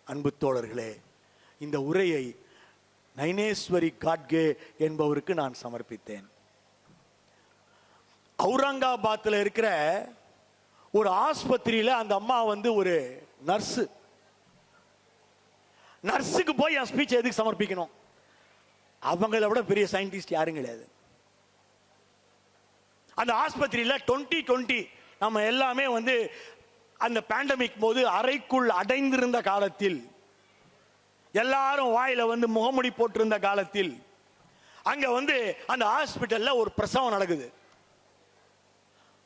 அன்பு தோழர்களே, இந்த உரையை நைனேஸ்வரி காட்கே என்பவருக்கு நான் சமர்ப்பித்தேன். அவுரங்காபாத்தில் இருக்கிற ஒரு ஆஸ்பத்திரியில அந்த அம்மா ஒரு நர்ஸுக்கு போய் என் ஸ்பீச் எதுக்கு சமர்ப்பிக்கணும்? அவங்கள விட பெரிய சயின்டிஸ்ட் யாரும் கிடையாது. அந்த ஆஸ்பத்திரியில 2020 நம்ம எல்லாமே அந்த பேண்டமிக் போது அறைக்குள் அடைந்திருந்த காலத்தில், எல்லாரும் வாயில முகமுடி போட்டிருந்த காலத்தில், அங்க அந்த ஹாஸ்பிட்டல்ல ஒரு பிரசவம் நடக்குது.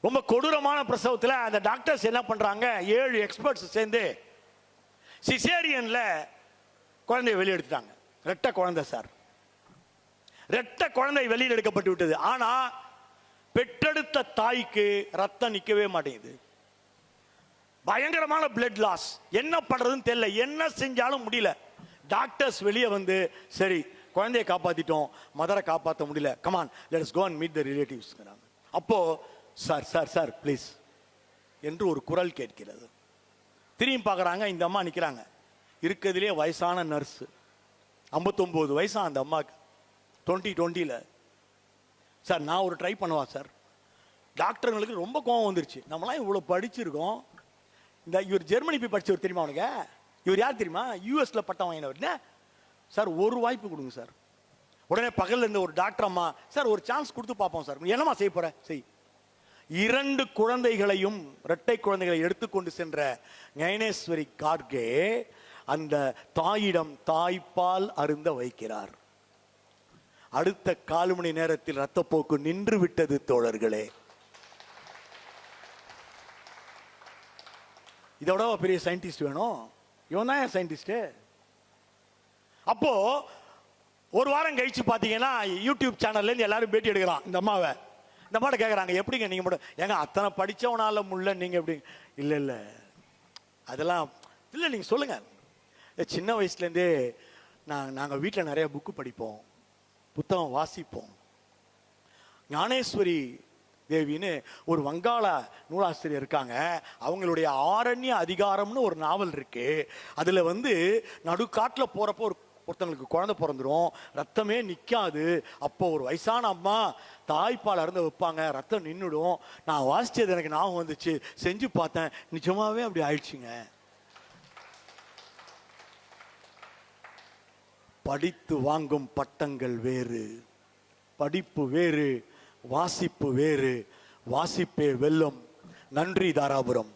ரொம்ப கொடூரமான பிரசவத்தில் அந்த டாக்டர்ஸ் என்ன பண்றாங்க, 7 எக்ஸ்பர்ட்ஸ் சேர்ந்து சிசேரியன்ல குழந்தையை வெளியெடுத்துட்டாங்க. ரெட்டை குழந்தை சார், ரெட்டை குழந்தை வெளியில் எடுக்கப்பட்டு விட்டது. ஆனா பெற்றெடுத்த தாய்க்கு ரத்தம் நிக்கவே மாட்டேங்குது. பயங்கரமான பிளட் லாஸ். என்ன பண்றதுன்னு தெரியல, என்ன செஞ்சாலும் முடியல. டாக்டர்ஸ் வெளியே சரி குழந்தையை காப்பாத்திட்டோம், மதரை காப்பாற்ற முடியல, come on let's go and meet the relatives. அப்போ சார் சார் சார் ப்ளீஸ் என்று ஒரு குரல் கேட்கிறது. திரும்பி பார்க்குறாங்க, இந்த அம்மா நிற்கிறாங்க. இருக்கிறதுலே வயசான நர்ஸ், 59 வயசா அந்த அம்மாவுக்கு. 2020 சார் நான் ஒரு ட்ரை பண்ணுவா சார். டாக்டர்களுக்கு ரொம்ப கோவம் வந்துருச்சு. நம்மளாம் இவ்வளோ படிச்சிருக்கோம். இவர் ஜெர்மனி போய் படிச்சவர் தெரியுமா உனக்கு? இவர் யார் தெரியுமா? யூஎஸ்ல பட்டம் வாங்கினவர். சார் ஒரு வாய்ப்பு கொடுங்க சார். உடனே பகல்ல இருந்த ஒரு டாக்டர் அம்மா, சார் ஒரு சான்ஸ் கொடுத்து பார்ப்போம் சார். என்னமா செய்ய போற? செய். 2 குழந்தைகளையும் இரட்டை குழந்தைகளை எடுத்துக்கொண்டு சென்ற ஞானேஸ்வரி காட்கே அந்த தாயிடம் தாய்ப்பால் அருந்த வைக்கிறார். அடுத்த 1/4 மணி நேரத்தில் ரத்தப்போக்கு நின்று விட்டது தோழர்களே. இதோட பெரிய சயின்டிஸ்ட் வேணும்? இவன் தான் சயின்டிஸ்ட். அப்போ ஒரு வாரம் கழிச்சு பாத்தீங்கன்னா யூடியூப் சேனல்ல இருந்து எல்லாரும் பேட்டி எடுக்கிறான் இந்த அம்மாவை. இந்த அம்மாட்ட கேட்குறாங்க, எப்படிங்க நீங்க மட்டும் ஏங்க அத்தனை படிச்சவனால முள்ள நீங்க எப்படி? இல்ல இல்ல அதெல்லாம் இல்ல, நீங்க சொல்லுங்க. சின்ன வயசுலேருந்தே நாங்கள் வீட்டில் நிறைய புக்கு படிப்போம், புத்தகம் வாசிப்போம். ஞானேஸ்வரி தேவின்னு ஒரு வங்காள நூலாசிரியர் இருக்காங்க. அவங்களுடைய ஆரண்ய அதிகாரம்னு ஒரு நாவல் இருக்கு. அதுல நடுக்காட்டில் போறப்போ ஒருத்தங்களுக்கு குழந்தை பிறந்துடும், ரத்தமே நிற்காது. அப்போ ஒரு வயசான அம்மா தாய்ப்பால் அருந்த வைப்பாங்க, ரத்தம் நின்றுடும். நான் வாசிச்சது எனக்கு ஞாபகம் வந்துச்சு, செஞ்சு பார்த்தேன், நிஜமாவே அப்படி ஆயிடுச்சுங்க. படித்து வாங்கும் பட்டங்கள் வேறு, படிப்பு வேறு, வாசிப்பு வேறு. வாசிப்பே வெல்லும். நன்றி தாராபுரம்.